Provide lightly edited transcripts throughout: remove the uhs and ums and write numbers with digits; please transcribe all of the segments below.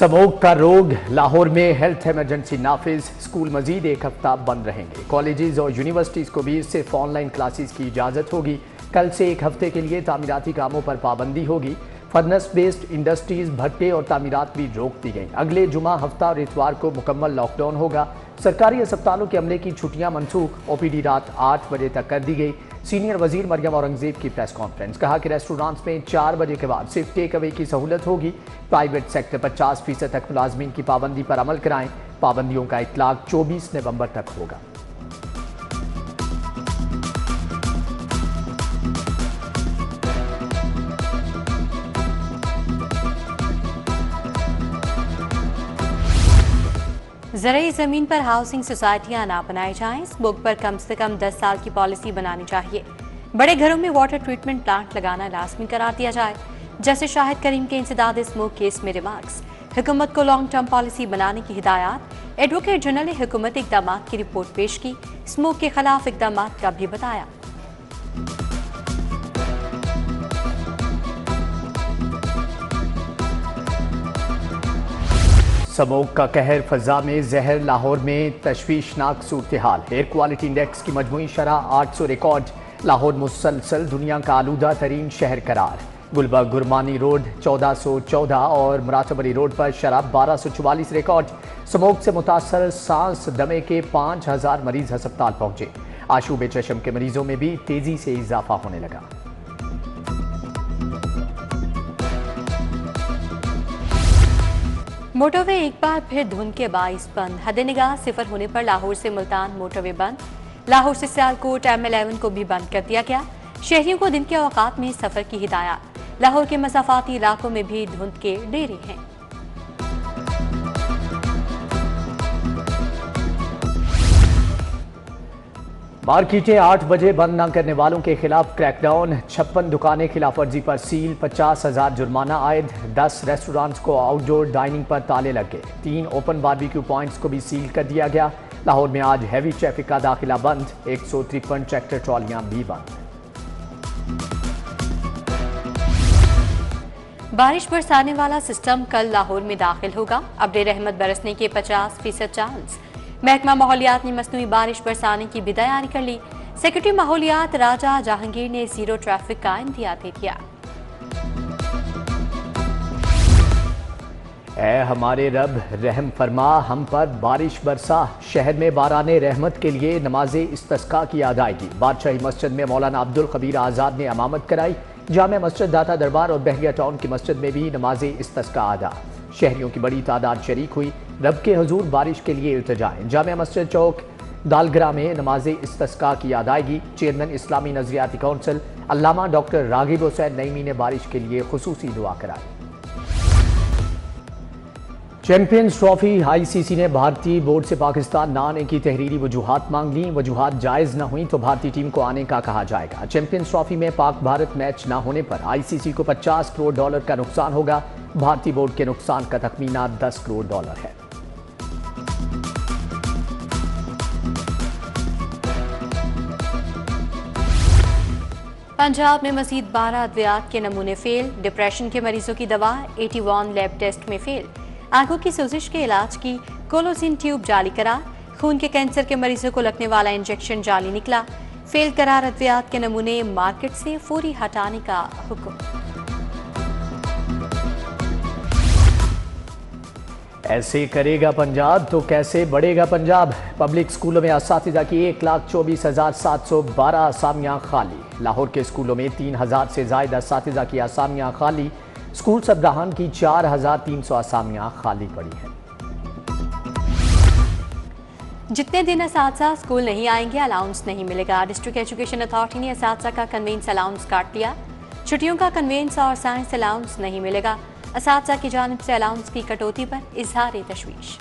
Smoke का रोग, लाहौर में हेल्थ इमरजेंसी नाफिज, स्कूल मजीद एक हफ्ता बंद रहेंगे। कॉलेजेस और यूनिवर्सिटीज को भी सिर्फ ऑनलाइन क्लासेस की इजाज़त होगी। कल से एक हफ्ते के लिए तामीराती कामों पर पाबंदी होगी। फर्नेस बेस्ड इंडस्ट्रीज, भट्टे और तामीरात भी रोक दी गई। अगले जुमा, हफ्ता और इतवार को मुकम्मल लॉकडाउन होगा। सरकारी अस्पतालों के अमले की छुट्टियां मनसूख, ओपीडी रात 8 बजे तक कर दी गई। सीनियर वजीर मरियम औरंगजेब की प्रेस कॉन्फ्रेंस, कहा कि रेस्टोरेंट्स में 4 बजे के बाद सिर्फ टेक अवे की सहूलत होगी। प्राइवेट सेक्टर 50% तक मुलाजमीन की पाबंदी पर अमल कराएं। पाबंदियों का इतलाक 24 नवंबर तक होगा। ज़रूरी ज़मीन पर हाउसिंग सोसाइटियाँ ना बनाई जाएं। स्मोक पर कम से कम 10 साल की पॉलिसी बनानी चाहिए। बड़े घरों में वाटर ट्रीटमेंट प्लांट लगाना लाजमी करार दिया जाए। जस्टिस शाहिद करीम के इंसदाद स्मोक केस में रिमार्क्स। हुकूमत को लॉन्ग टर्म पॉलिसी बनाने की हिदायत। एडवोकेट जनरल ने हुकूमत इकदाम की रिपोर्ट पेश की। स्मोक के खिलाफ इकदाम का भी बताया। स्मोक का कहर, फजा में जहर, लाहौर में तशवीशनाक सूरत हाल। एयर क्वालिटी इंडेक्स की मजमूई शरह 800 रिकॉर्ड। लाहौर मुसलसल दुनिया का आलूदा तरीन शहर करार। गुलबर्ग गुरमानी रोड 1414 और मुरातबरी रोड पर शरह 1244 रिकॉर्ड। स्मोक से मुतासर सांस दमे के 5000 मरीज अस्पताल पहुंचे। आशूब चशम के मरीजों में भी तेजी से इजाफा होने लगा। मोटरवे एक बार फिर धुंध के बाइस बंद। हद निगाह 0 होने पर लाहौर से मुल्तान मोटरवे बंद। लाहौर से सियालकोट M11 को भी बंद कर दिया गया। शहरियों को दिन के औकात में सफर की हिदायत। लाहौर के मसाफाती इलाकों में भी धुंध के डेरे हैं। मार्केटें 8 बजे बंद न करने वालों के खिलाफ क्रैकडाउन। 56 दुकानें खिलाफ वर्जी पर सील। 50,000 जुर्माना आयद। 10 रेस्टोरेंट्स को आउटडोर डाइनिंग पर ताले लग गए। 3 ओपन बारबेक्यू पॉइंट्स को भी सील कर दिया गया। लाहौर में आज हैवी ट्रैफिक का दाखिला बंद। 153 ट्रैक्टर ट्रॉलियां भी बंद। बारिश बरसाने वाला सिस्टम कल लाहौर में दाखिल होगा। अब्र रहमत बरसने के 50% चांस। महकमा माहौलियात ने मसनूई बारिश बरसाने की भी तैयारी कर ली। सेक्रेटरी माहौलियात राजा जहांगीर ने जीरो ट्रैफिक का इंतजार दे दिया। ऐ हमारे रब रहम फरमा, हम पर बारिश बरसा। शहर में बाराने रहमत के लिए नमाज़े इस्तिस्का की अदायगी। बादशाही मस्जिद में मौलाना अब्दुल खबीर आज़ाद ने इमामत कराई। जामे मस्जिद, दाता दरबार और बहरिया टाउन की मस्जिद में भी नमाज़े इस्तिस्का अदा। शहरियों की बड़ी तादाद शरीक हुई। रब के हुजूर बारिश के लिए इल्तिजाएं। जामे मस्जिद चौक दालगरा में नमाज़े इस्तिस्का की अदायगी। चेयरमैन इस्लामी नजरियाती काउंसिल अल्लामा डॉक्टर रागिब हुसैन नईमी ने बारिश के लिए खुसूसी दुआ कराई। चैंपियंस ट्रॉफी, ICC ने भारतीय बोर्ड से पाकिस्तान न आने की तहरीरी वजूहात मांग ली। वजूहात जायज़ न हुई तो भारतीय टीम को आने का कहा जाएगा। चैंपियंस ट्रॉफी में पाक भारत मैच न होने पर ICC को $50 करोड़ का नुकसान होगा। भारतीय बोर्ड के नुकसान का तखमीना $10 करोड़ है। पंजाब में मजीद 12 अद्वियात के नमूने फेल। डिप्रेशन के मरीजों की दवा 81 लैब टेस्ट में फेल। आंखों की सोजिश के इलाज की कोलोसिन ट्यूब जाली करार। खून के कैंसर के मरीजों को लगने वाला इंजेक्शन जाली निकला। फेल करार अद्वियात के नमूने मार्केट से फौरी हटाने का हुक्म। ऐसे करेगा पंजाब तो कैसे बढ़ेगा पंजाब। पब्लिक स्कूलों में असातिज़ा की 1,24,712 असामियाँ खाली। लाहौर के स्कूलों में 3,000 से ज़ायद असातिज़ा की असामियाँ खाली। स्कूल सरबराहान की 4,300 असामियाँ खाली पड़ी हैं। जितने दिन असातिज़ा स्कूल नहीं आएंगे अलाउंस नहीं मिलेगा। डिस्ट्रिक्ट एजुकेशन अथॉरिटी ने असातिज़ा का कन्वेंस अलाउंस काट दिया। छुट्टियों का कन्वेंस और साइंस अलाउंस नहीं मिलेगा। असातिज़ा की जानिब से अलाउंस की कटौती पर इजहार तशवीश।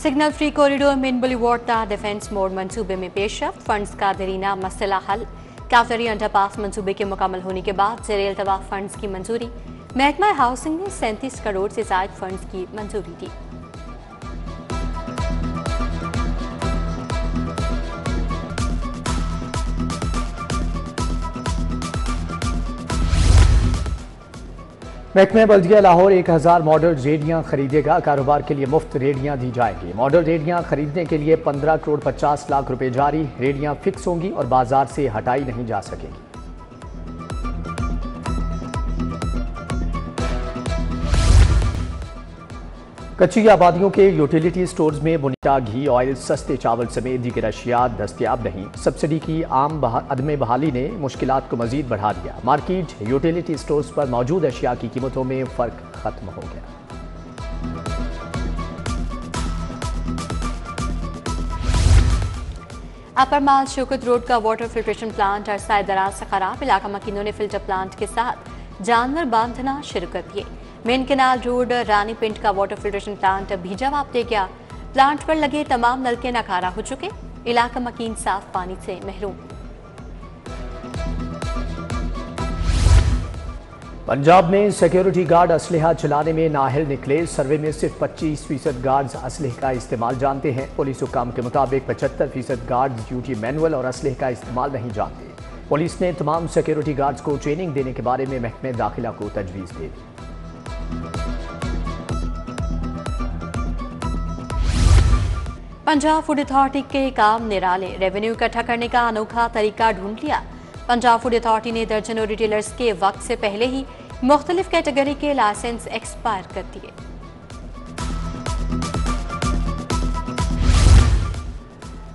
Signal free corridor main boulevard ता डिफेंस मोड मंसूबे में पेशरफ्त। फंड्स का दरीना मसला हल। काफरी अंडरपास मंसूबे के मुकम्मल होने के बाद ज़ेर इल्तवा फंड्स की मंजूरी। महकमा हाउसिंग ने 37 करोड़ से ज़ायद फंड्स की मंजूरी दी। महकमे बल्दिया लाहौर 1000 मॉडल रेडियां खरीदेगा। कारोबार के लिए मुफ्त रेडियां दी जाएंगी। मॉडल रेडियां खरीदने के लिए 15 करोड़ 50 लाख रुपए जारी। रेडियां फिक्स होंगी और बाजार से हटाई नहीं जा सकेंगी। कच्ची आबादियों के यूटिलिटी स्टोर्स में बुनियादी घी, ऑयल, सस्ते चावल समेत दीगर अशिया दस्तयाब नहीं। सब्सिडी की अदम बहाली ने मुश्किलात को मजीद बढ़ा दिया। मार्केट यूटिलिटी स्टोर्स पर मौजूद अशिया की कीमतों में फर्क खत्म हो गया। अपर माल शौकत रोड का वाटर फिल्ट्रेशन प्लांट अरसा दराज से खराब। इलाका मकीनों ने फिल्टर प्लांट के साथ जानवर बांधना शुरू कर दिए। मेन कैनाल रोड रानी पिंड का वाटर फिल्ट्रेशन प्लांट भी जवाब दे गया। प्लांट पर लगे तमाम नलके नाकारा हो चुके। इलाका मकीन साफ पानी से महरूम। पंजाब में सिक्योरिटी गार्ड असलहा चलाने में नाहिल निकले। सर्वे में सिर्फ 25% गार्ड्स असलहे का इस्तेमाल जानते हैं। पुलिस हुकाम के मुताबिक 75% गार्ड्स ड्यूटी मैनुअल और असलहे का इस्तेमाल नहीं जानते। पुलिस ने तमाम सिक्योरिटी गार्ड्स को ट्रेनिंग देने के बारे में महकमे दाखिला को तजवीज़ दे दी। पंजाब फूड अथॉरिटी के काम निराले। रेवेन्यू इकट्ठा करने का अनोखा तरीका ढूंढ लिया। पंजाब फूड अथॉरिटी ने दर्जनों रिटेलर्स के वक्त से पहले ही मुख्तलिफ कैटेगरी के लाइसेंस एक्सपायर कर दिए।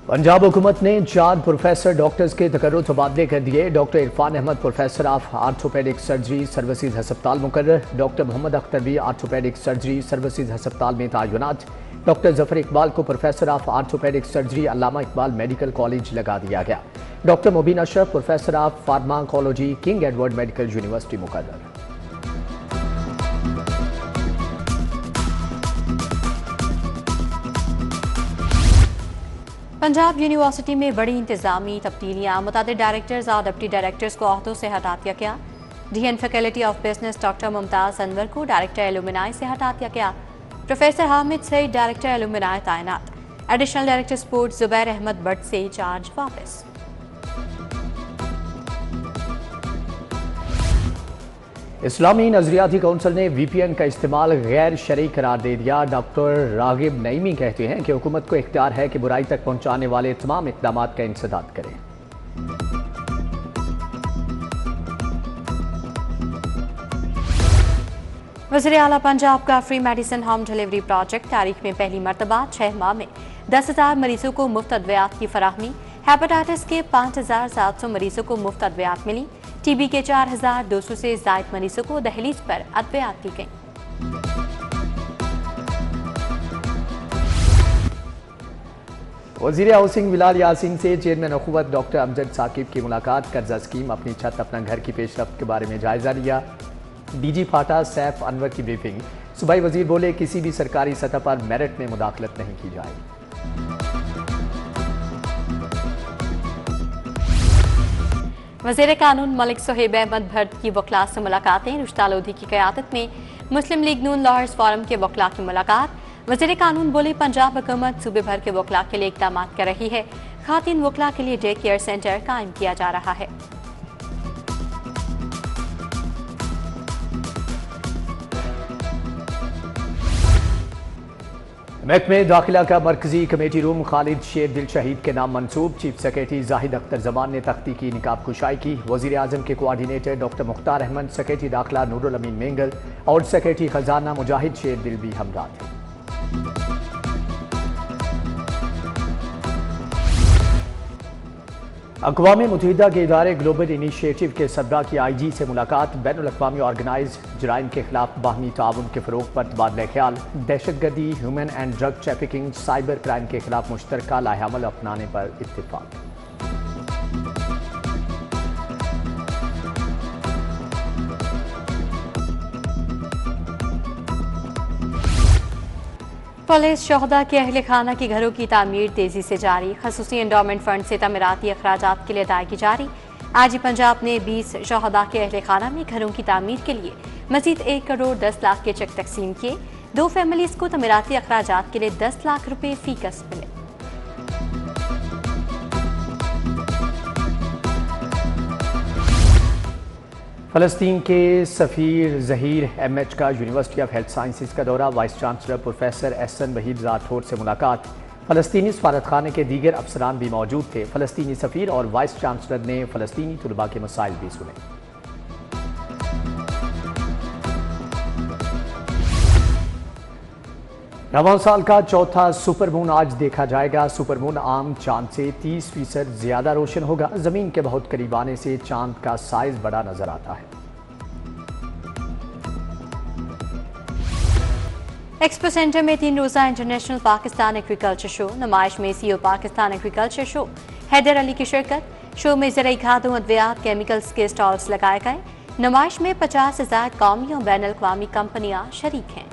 पंजाब हुकूमत ने 4 प्रोफेसर डॉक्टर्स के तकर्रुर तबादले कर दिए। Doctor Irfan Ahmed professor of orthopaedic surgery services हस्पताल मुकर्रर। डॉक्टर मोहम्मद अख्तर भी आर्थोपेडिक सर्जरी सर्विसेज हस्पताल में तैनात। डॉक्टर जफर इकबाल को professor of orthopaedic surgery Allama Iqbal medical college लगा दिया गया। Doctor Mubeen Ashraf professor of pharmacology king Edward medical university मुकर्रर। पंजाब यूनिवर्सिटी में बड़ी इंतजामी तब्दीलियां। मुतादिद डायरेक्टर्स और डिप्टी डायरेक्टर्स को ओहदों से हटा दिया गया। Dean faculty of business doctor Mumtaz Anwar को डायरेक्टर एलुमिनाई से हटा दिया गया। Professor Hamid Saeed director alumni तैनात। Additional director sports Zubair Ahmad Bhatt से चार्ज वापस। इस्लामी नजरियाती कौंसिल ने VPN का इस्तेमाल गैर शरई करार दे दिया। डॉक्टर रागिब नईमी कहते हैं कि हुकूमत को इख्तियार है कि बुराई तक पहुंचाने वाले तमाम इक़दाम का इंसदाद करें। वज़ीर आला पंजाब का free medicine home delivery project. तारीख में पहली मरतबा 6 माह में 10,000 मरीजों को मुफ्त अद्वियात की फराहमी। हेपेटाइटिस के 5,700 मरीजों को मुफ्त अद्वियात मिली। TB के 4,200 से ज़ायद मरीजों को दहलीज पर अद्वियात दी गई। वज़ीर हाउसिंग बिलाल यासीन से चेयरमैन अखुवत डॉक्टर अमजद साकिब की मुलाकात। कर्जा स्कीम, अपनी छत अपना घर की पेशरफ्त के बारे में जायजा लिया। DG फाटा सैफ अनवर की ब्रीफिंग। सूबाई वजीर बोले किसी भी सरकारी सतह पर मेरिट में मुदाखलत नहीं की जाएगी। वज़ीर कानून मलिक सोहेब अहमद भट्ट की वकला से मुलाकातें। रुश्ता लोधी की क़यादत में मुस्लिम लीग नून लाहौर्स फोरम के वकला की मुलाकात। वज़ीर कानून बोले पंजाब हुकूमत सूबे भर के वकला के लिए इक़दाम कर रही है। खातिन वकला के लिए डे केयर सेंटर कायम किया जा रहा है। महकमे दाखिला का मरकजी कमेटी रूम खालिद शेर दिल शहीद के नाम मंसूब। चीफ सेक्रेटरी जाहिद अख्तर जमान ने तख्ती की निकाब कुशाई की। वज़ीर आज़म के coordinator doctor Mukhtar Ahmed, secretary दाखिला नूरुल अमीन मेंगल और सेक्रेटरी खजाना मुजाहिद शेर दिल भी हमरा थे। अक़वाम मुत्तहिदा के इदारे ग्लोबल इनिशिएटिव के सदरा की IG से मुलाकात। बैनुल अक़वामी ऑर्गेनाइज जराइम के खिलाफ बाहमी ताउन के फ़रोग़ पर तबादला ख्याल। दहशतगर्दी, human and drug trafficking, cyber crime के खिलाफ मुश्तरका लाहेअमल अपनाने पर इत्तिफ़ाक़। पुलिस शोहदा के अहल खाना के घरों की तामीर तेजी से जारी। खसूसी एंडोमेंट फंड से तमीराती अखराजात के लिए अदायगी जारी। आज पंजाब ने 20 शोहदा के अहल खाना में घरों की तामीर के लिए मजीद 1 करोड़ 10 लाख के चेक तकसीम किए। 2 फैमिलीज को तमीराती अखराजात के लिए 10 लाख रुपए फी कस मिले। फ़लस्तीन के सफ़ीर ज़हीर MH का यूनिवर्सिटी ऑफ हेल्थ साइंसेज का दौरा, vice chancellor professor Ehsan Waheed Rathore से मुलाकात। फ़लस्तीनी सफारतखाने के दीगर अफसरान भी मौजूद थे। फ़लस्तीनी सफ़ीर और वाइस चांसलर ने फ़लस्तीनी तुलबा के मसाइल भी सुने। रवां साल का चौथा सुपरमून आज देखा जाएगा। सुपरमून आम चांद से 30% ज्यादा रोशन होगा। जमीन के बहुत करीब आने से चांद का साइज बड़ा नजर आता है। एक्सपो सेंटर में 3 रोजा इंटरनेशनल पाकिस्तान एग्रीकल्चर शो। नुमाइश में CEO Pakistan agriculture show Haider Ali की शिरकत। शो में ज़राई खादों, अद्वियात, केमिकल्स के स्टॉल्स लगाए गए। नुमाइश में 50 से ज़ायद कौमी और बैनुल अक़वामी कंपनियां शरीक हैं।